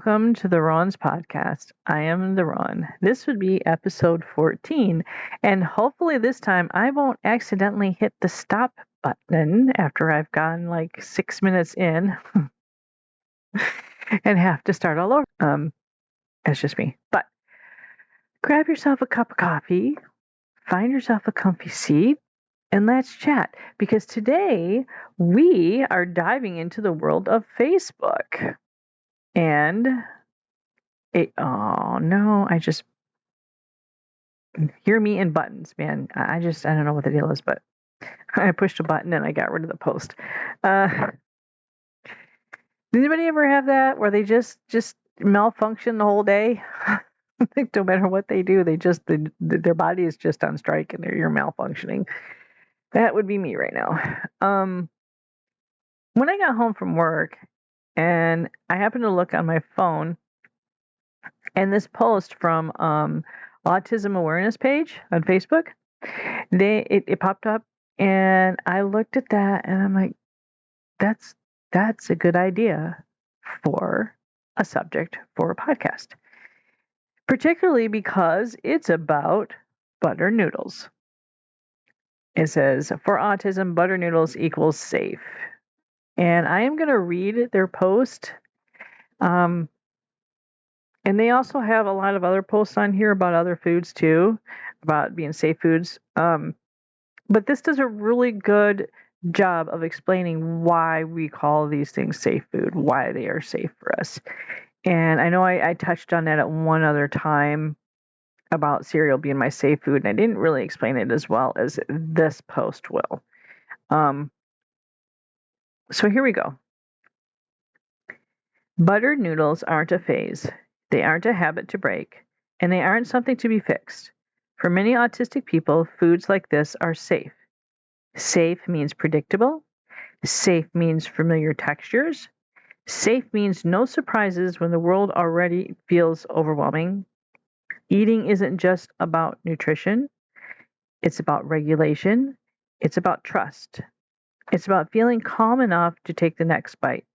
welcome to the Ron's podcast. I am the Ron. This would be episode 14, and hopefully this time I won't accidentally hit the stop button after I've gone like 6 minutes in and have to start all over. That's just me. But grab yourself a cup of coffee, find yourself a comfy seat, and let's chat because today we are diving into the world of Facebook. And oh no, I just hear me in buttons, man. I don't know what the deal is, but I pushed a button and I got rid of the post. Did anybody ever have that where they just malfunction the whole day? Like no matter what they do, their body is just on strike and you're malfunctioning. That would be me right now. When I got home from work and I happened to look on my phone, and this post from Autism Awareness page on Facebook, it popped up, and I looked at that, and I'm like, that's a good idea for a subject for a podcast, particularly because it's about butter noodles. It says, for autism, butter noodles equals safe. And I am going to read their post. And they also have a lot of other posts on here about other foods too, about being safe foods. But this does a really good job of explaining why we call these things safe food, why they are safe for us. And I know I touched on that at one other time about cereal being my safe food, and I didn't really explain it as well as this post will. So here we go. Buttered noodles aren't a phase. They aren't a habit to break, and they aren't something to be fixed. For many autistic people, foods like this are safe. Safe means predictable. Safe means familiar textures. Safe means no surprises when the world already feels overwhelming. Eating isn't just about nutrition. It's about regulation. It's about trust. It's about feeling calm enough to take the next bite.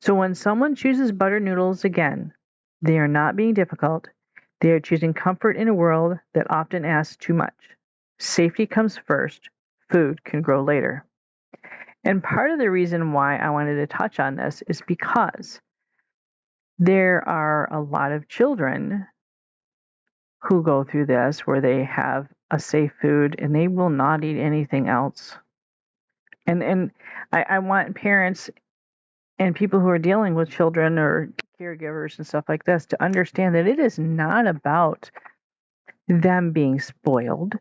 So when someone chooses butter noodles again, they are not being difficult. They are choosing comfort in a world that often asks too much. Safety comes first. Food can grow later. And part of the reason why I wanted to touch on this is because there are a lot of children who go through this where they have a safe food and they will not eat anything else. And I want parents and people who are dealing with children or caregivers and stuff like this to understand that it is not about them being spoiled.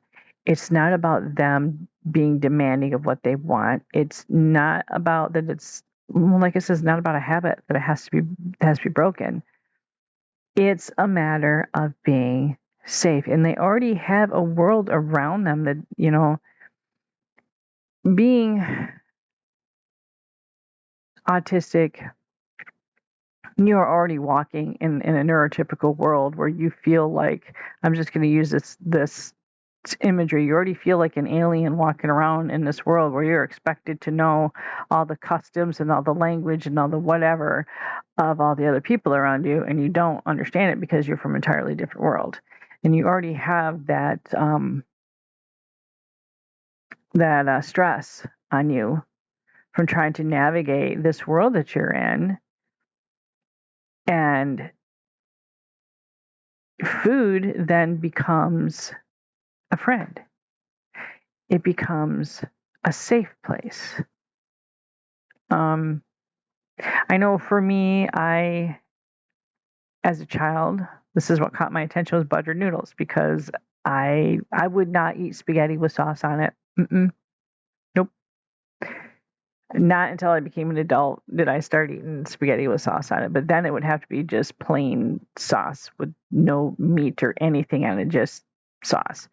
It's not about them being demanding of what they want. It's not about that. It's like it says, not about a habit that it has to be broken. It's a matter of being safe, and they already have a world around them that being autistic, you're already walking in a neurotypical world where you feel like, I'm just going to use this imagery, you already feel like an alien walking around in this world where you're expected to know all the customs and all the language and all the whatever of all the other people around you, and you don't understand it because you're from an entirely different world. And you already have that stress on you from trying to navigate this world that you're in. And food then becomes a friend. It becomes a safe place. I know for me, as a child, this is what caught my attention was buttered noodles, because I would not eat spaghetti with sauce on it. Nope. Not until I became an adult did I start eating spaghetti with sauce on it. But then it would have to be just plain sauce with no meat or anything on it, just sauce.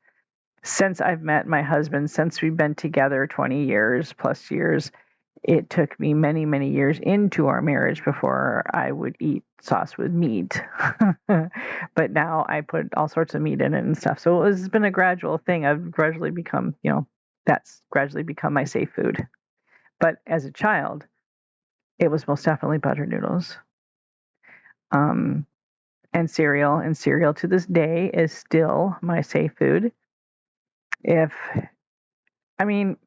Since I've met my husband, since we've been together 20 years plus years, it took me many, many years into our marriage before I would eat sauce with meat. But now I put all sorts of meat in it and stuff. So it's been a gradual thing. I've gradually become, that's gradually become my safe food. But as a child, it was most definitely butter noodles. um, and cereal. And cereal to this day is still my safe food. If, I mean,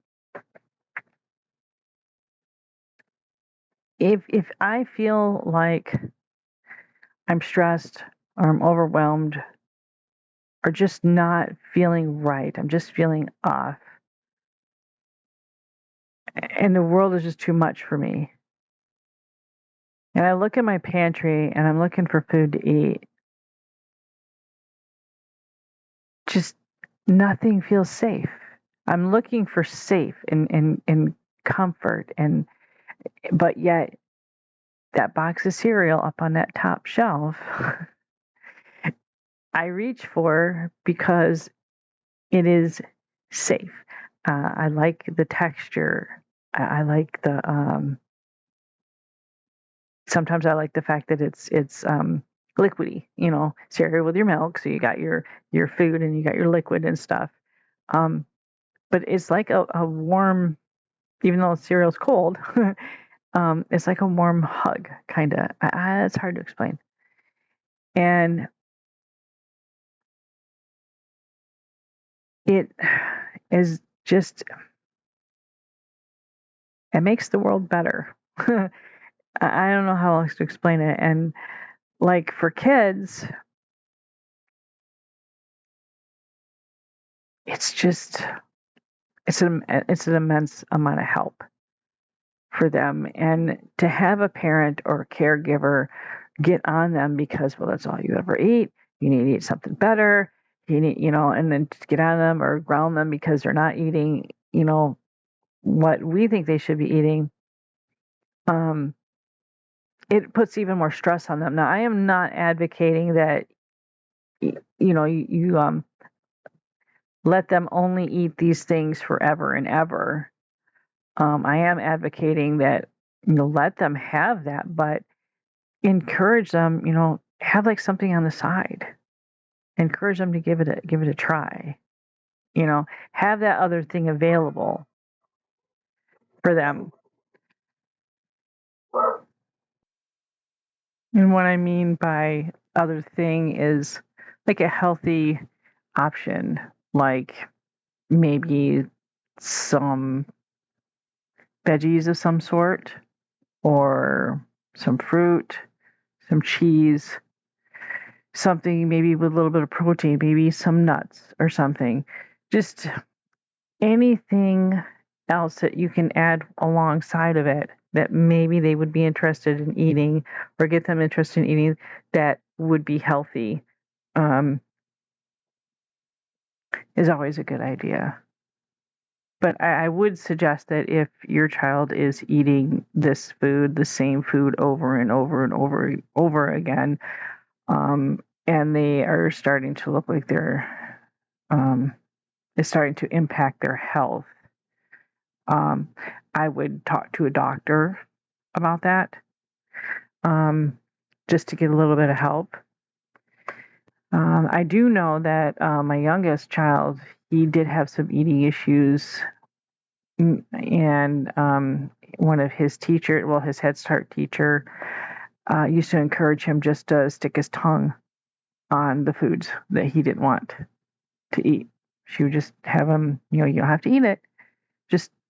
if I feel like I'm stressed or I'm overwhelmed or just not feeling right, I'm just feeling off, and the world is just too much for me. And I look at my pantry and I'm looking for food to eat. Just nothing feels safe. I'm looking for safe and comfort, and but yet that box of cereal up on that top shelf I reach for because it is safe. I like the texture. I like the sometimes I like the fact that it's liquidy, cereal with your milk, so you got your food and you got your liquid and stuff. Um, but it's like a warm, even though cereal's cold, it's like a warm hug, kind of. It's hard to explain. And it is just, it makes the world better. I don't know how else to explain it. And like for kids, it's just, it's an immense amount of help for them. And to have a parent or a caregiver get on them because, well, that's all you ever eat. You need to eat something better. You need, and then to get on them or ground them because they're not eating, what we think they should be eating. Um, it puts even more stress on them. Now, I am not advocating that, you let them only eat these things forever and ever. I am advocating that, let them have that, but encourage them, have like something on the side. Encourage them to give it a try. Have that other thing available for them. And what I mean by other thing is like a healthy option, like maybe some veggies of some sort, or some fruit, some cheese, something maybe with a little bit of protein, maybe some nuts or something. Just anything else that you can add alongside of it that maybe they would be interested in eating or get them interested in eating that would be healthy, um, is always a good idea. But I would suggest that if your child is eating this food, the same food over and over and over again, and they are starting to look like um, it's starting to impact their health, I would talk to a doctor about that, um, just to get a little bit of help. I do know that my youngest child, he did have some eating issues, and one of his teacher, well, his Head Start teacher, used to encourage him just to stick his tongue on the foods that he didn't want to eat. She would just have him, you don't have to eat it.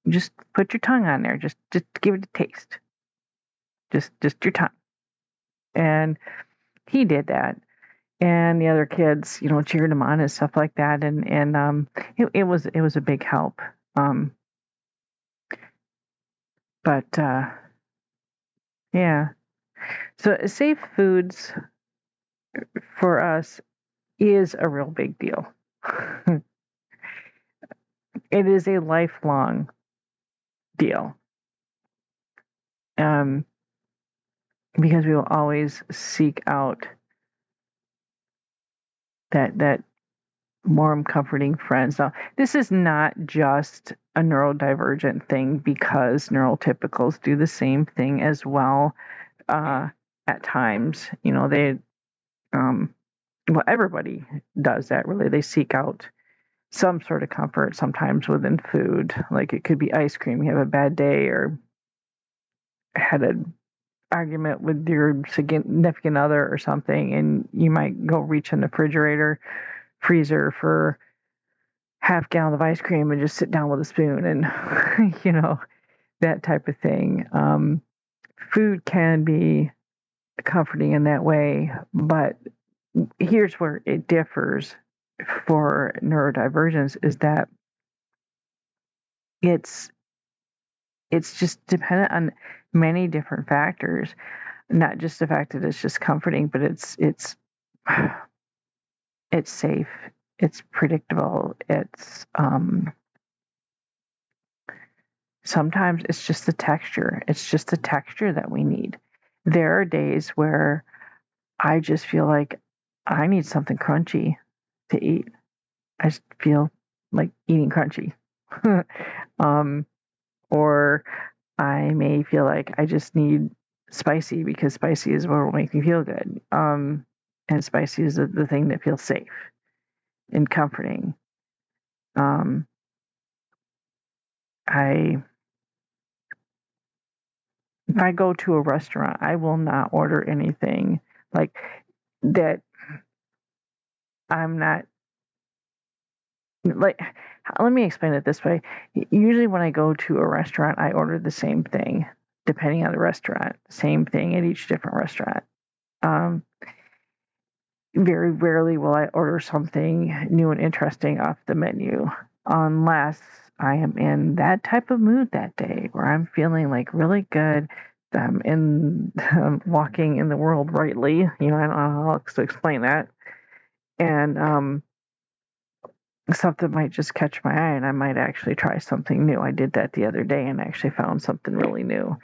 Just put your tongue on there. Just give it a taste. Just your tongue. And he did that. And the other kids, cheered him on and stuff like that. And it was a big help. But yeah. So safe foods for us is a real big deal. It is a lifelong deal. Um, because we will always seek out that warm, comforting friends. Now, this is not just a neurodivergent thing because neurotypicals do the same thing as well, at times. Well, everybody does that really. They seek out some sort of comfort sometimes within food. Like it could be ice cream. You have a bad day or had a argument with your significant other or something, and you might go reach in the refrigerator, freezer for half gallon of ice cream and just sit down with a spoon and that type of thing. Food can be comforting in that way, but here's where it differs for neurodivergence is that it's just dependent on many different factors, not just the fact that it's just comforting, but it's it's safe, it's predictable, it's sometimes it's just the texture. It's just the texture that we need. There are days where I just feel like I need something crunchy to eat. I just feel like eating crunchy. Or I may feel like I just need spicy because spicy is what will make me feel good. And spicy is the thing that feels safe and comforting. I If I go to a restaurant, I will not order anything like that. I'm not like, let me explain it this way. Usually when I go to a restaurant, I order the same thing, depending on the restaurant, same thing at each different restaurant. Um, Very rarely will I order something new and interesting off the menu unless I am in that type of mood that day where I'm feeling like really good. I'm walking in the world rightly. I don't know how else to explain that. And something might just catch my eye and I might actually try something new. I did that the other day and actually found something really new,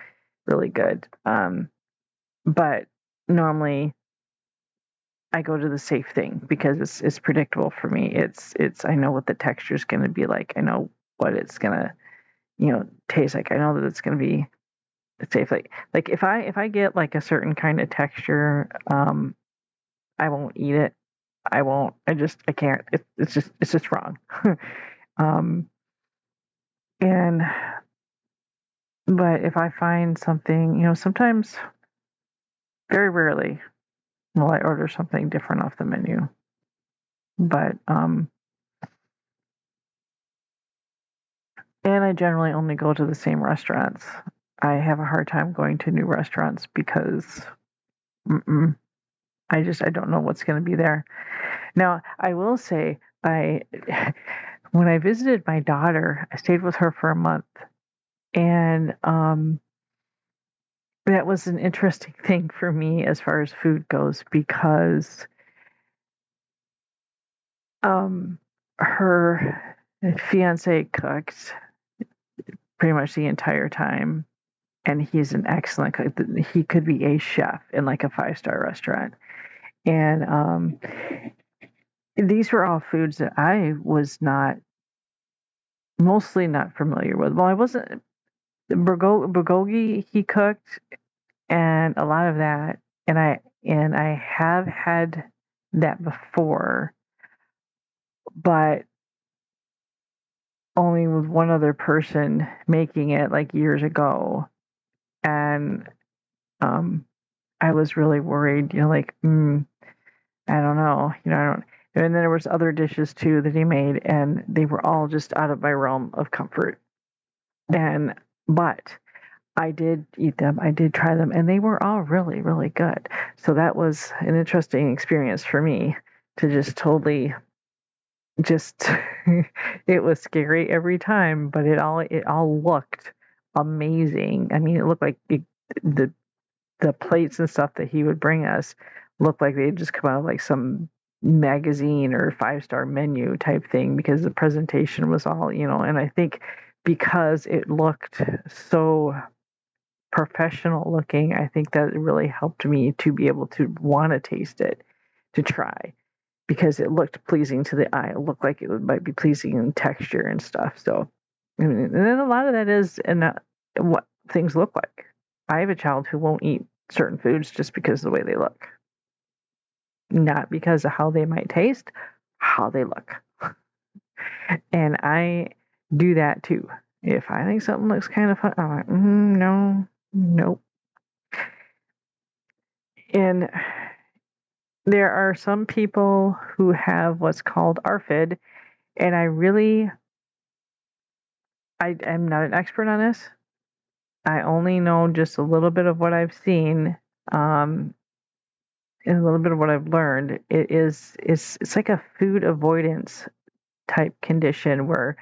really good. But normally I go to the safe thing because it's predictable for me. It's I know what the texture is going to be like. I know what it's going to taste like. I know that it's going to be safe. Like if I get like a certain kind of texture, I won't eat it. I won't. I can't. It's just wrong. um, and but if I find something, sometimes, very rarely, will I order something different off the menu. But and I generally only go to the same restaurants. I have a hard time going to new restaurants because I don't know what's going to be there. Now, I will say when I visited my daughter, I stayed with her for a month, and that was an interesting thing for me as far as food goes because her fiance cooked pretty much the entire time, and he's an excellent cook. He could be a chef in like a 5-star restaurant. And these were all foods that I was mostly not familiar with. Well, I wasn't. Bulgogi he cooked, and a lot of that, and I have had that before, but only with one other person making it like years ago, and I was really worried. Like, I don't know. I don't. And then there was other dishes too that he made, and they were all just out of my realm of comfort. And but I did eat them. I did try them, and they were all really, really good. So that was an interesting experience for me to just totally just it was scary every time, but it all looked amazing. I mean, it looked like the plates and stuff that he would bring us looked like they'd just come out of like some magazine or 5-star menu type thing because the presentation was all, and I think because it looked so professional looking, I think that it really helped me to be able to want to taste it, to try, because it looked pleasing to the eye. It looked like it might be pleasing in texture and stuff. So, and then a lot of that is in what things look like. I have a child who won't eat certain foods just because of the way they look, not because of how they might taste, how they look. And I do that too. If I think something looks kind of fun, I'm like, no, nope. And there are some people who have what's called ARFID, and I'm not an expert on this. I only know just a little bit of what I've seen, and a little bit of what I've learned. It's like a food avoidance type condition where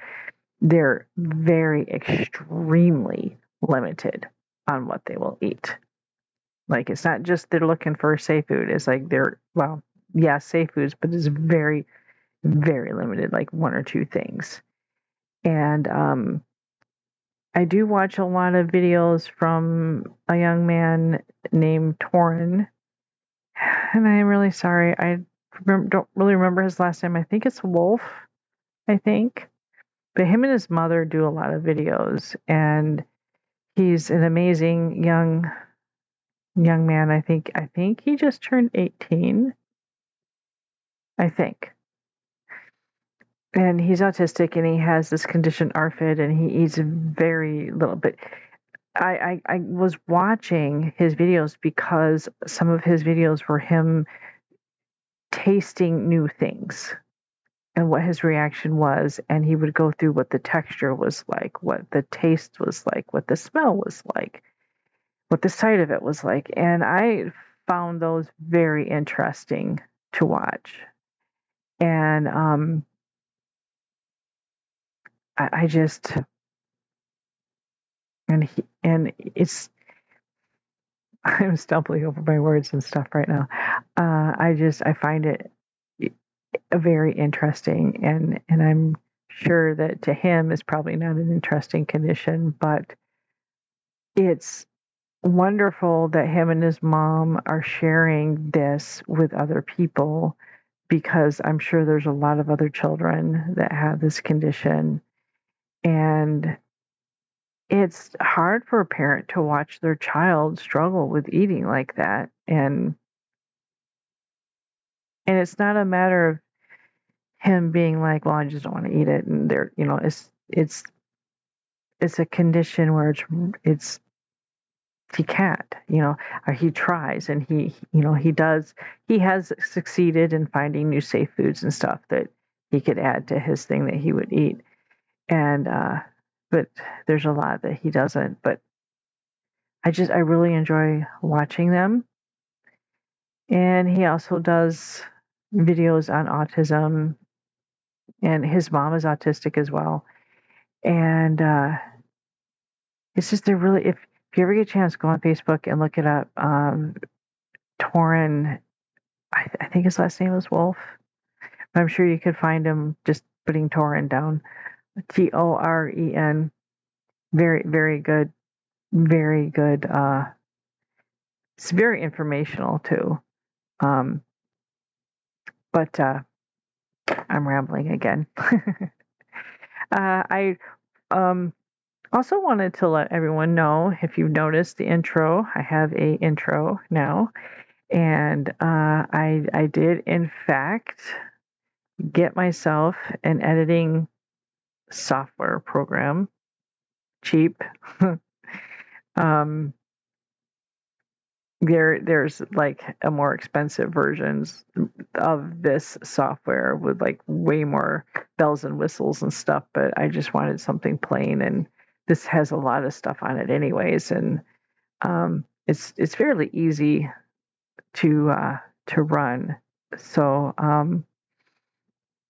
they're very extremely limited on what they will eat. Like, it's not just they're looking for safe food. It's like safe foods, but it's very, very limited, like one or two things. And I do watch a lot of videos from a young man named Torin, and I am really sorry. I don't really remember his last name. I think it's Wolf, I think. But him and his mother do a lot of videos, and he's an amazing young man. I think he just turned 18. I think. And he's autistic, and he has this condition ARFID, and he eats very little. But I was watching his videos because some of his videos were him tasting new things and what his reaction was, and he would go through what the texture was like, what the taste was like, what the smell was like, what the sight of it was like. And I found those very interesting to watch. And I just and it's I'm stumbling over my words and stuff right now. I find it very interesting, and I'm sure that to him is probably not an interesting condition, but it's wonderful that him and his mom are sharing this with other people, because I'm sure there's a lot of other children that have this condition, and it's hard for a parent to watch their child struggle with eating like that. And it's not a matter of him being like, well, I just don't want to eat it, and it's a condition where it's he can't, or he tries, and he has succeeded in finding new safe foods and stuff that he could add to his thing that he would eat. And but there's a lot that he doesn't. But I really enjoy watching them. And he also does videos on autism, and his mom is autistic as well. And it's just they're really, if you ever get a chance, go on Facebook and look it up. Torin, I think his last name is Wolf. But I'm sure you could find him just putting Torin down. Toren. Very, very good. Very good. It's very informational too. But I'm rambling again. I also wanted to let everyone know, if you've noticed the intro, I have a intro now. And I did, in fact, get myself an editing software program, cheap. There's like a more expensive versions of this software with like way more bells and whistles and stuff, but I just wanted something plain, and this has a lot of stuff on it anyways, and it's fairly easy to run. So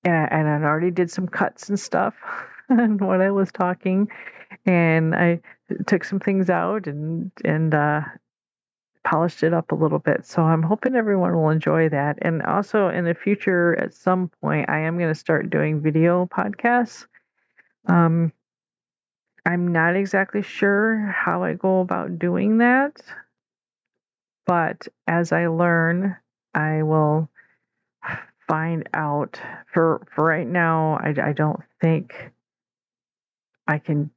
and I already did some cuts and stuff on what I was talking, and I took some things out and polished it up a little bit. So I'm hoping everyone will enjoy that. And also in the future, at some point, I am going to start doing video podcasts. I'm not exactly sure how I go about doing that, but as I learn, I will find out. For right now, I don't think I can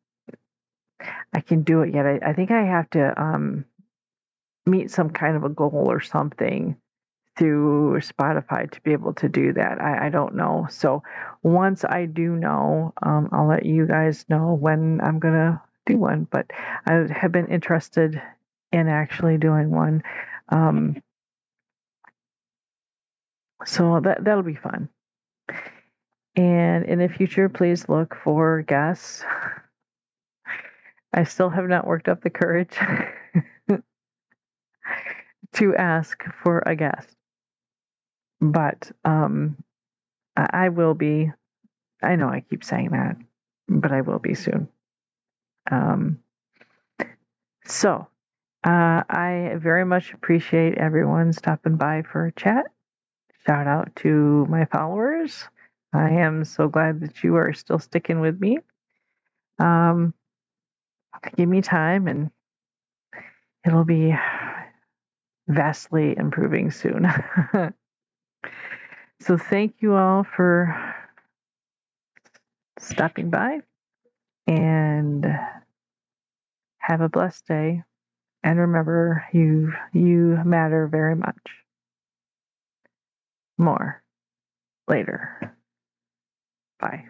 do it yet. I think I have to meet some kind of a goal or something through Spotify to be able to do that. I don't know. So once I do know, I'll let you guys know when I'm gonna do one. But I have been interested in actually doing one. So that'll be fun. And in the future, please look for guests. I still have not worked up the courage to ask for a guest, but I will be. I know I keep saying that, but I will be soon. Um, so I very much appreciate everyone stopping by for a chat. Shout out to my followers. I am so glad that you are still sticking with me. Um, Give me time and it'll be vastly improving soon. So thank you all for stopping by and have a blessed day. And remember, you matter very much. More later. Bye.